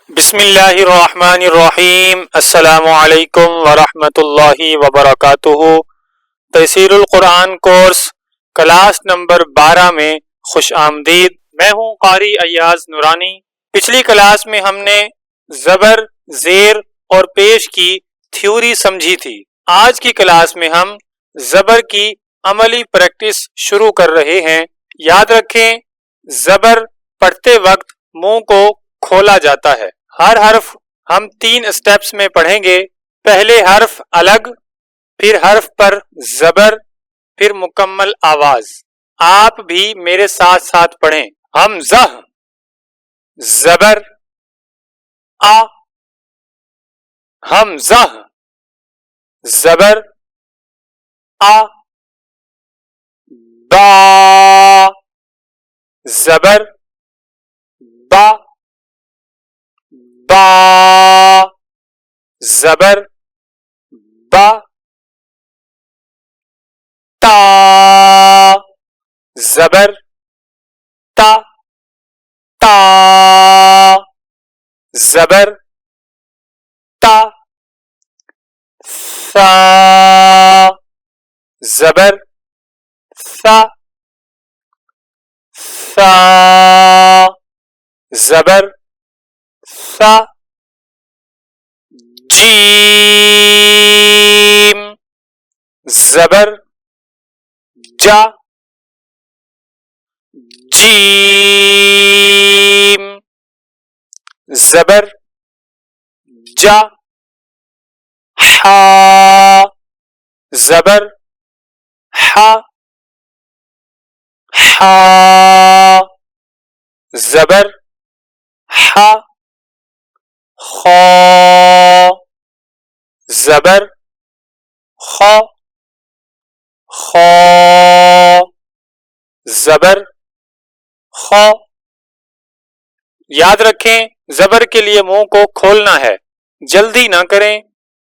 بسم اللہ الرحمن الرحیم۔ السلام علیکم ورحمۃ اللہ وبرکاتہ۔ تفسیر القرآن کورس کلاس نمبر 12 میں خوش آمدید۔ میں ہوں قاری ایاز نورانی۔ پچھلی کلاس میں ہم نے زبر، زیر اور پیش کی تھیوری سمجھی تھی۔ آج کی کلاس میں ہم زبر کی عملی پریکٹس شروع کر رہے ہیں۔ یاد رکھیں، زبر پڑھتے وقت منہ کو کھولا جاتا ہے۔ ہر حرف ہم 3 اسٹیپس میں پڑھیں گے۔ پہلے حرف الگ، پھر حرف پر زبر، پھر مکمل آواز۔ آپ بھی میرے ساتھ ساتھ پڑھیں۔ حمزہ، زبر آ، حمزہ، زبر آ، با، زبر با، با، زبر با، تا، زبر تا، تا، زبر تا، ثا، زبر ثا، ثا، زبر ثا، جیم، زبر جا، جیم، زبر جا، حا، زبر حا، حا، زبر حا، خا، زبر خا، خا، زبر خا۔ یاد رکھیں، زبر کے لیے منہ کو کھولنا ہے، جلدی نہ کریں،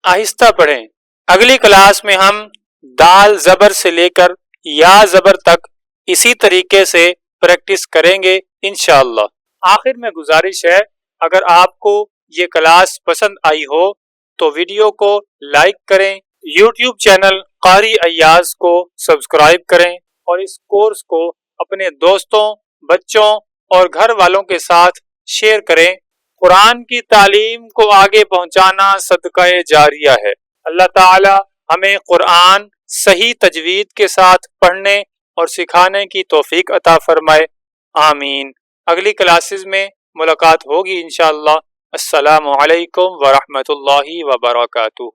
آہستہ پڑھیں۔ اگلی کلاس میں ہم دال زبر سے لے کر یا زبر تک اسی طریقے سے پریکٹس کریں گے انشاءاللہ۔ آخر میں گزارش ہے، اگر آپ کو یہ کلاس پسند آئی ہو تو ویڈیو کو لائک کریں، یوٹیوب چینل قاری ایاز کو سبسکرائب کریں اور اس کورس کو اپنے دوستوں، بچوں اور گھر والوں کے ساتھ شیئر کریں۔ قرآن کی تعلیم کو آگے پہنچانا صدقہ جاریہ ہے۔ اللہ تعالی ہمیں قرآن صحیح تجوید کے ساتھ پڑھنے اور سکھانے کی توفیق عطا فرمائے، آمین۔ اگلی کلاسز میں ملاقات ہوگی انشاءاللہ۔ السلام علیکم ورحمۃ اللہ وبرکاتہ۔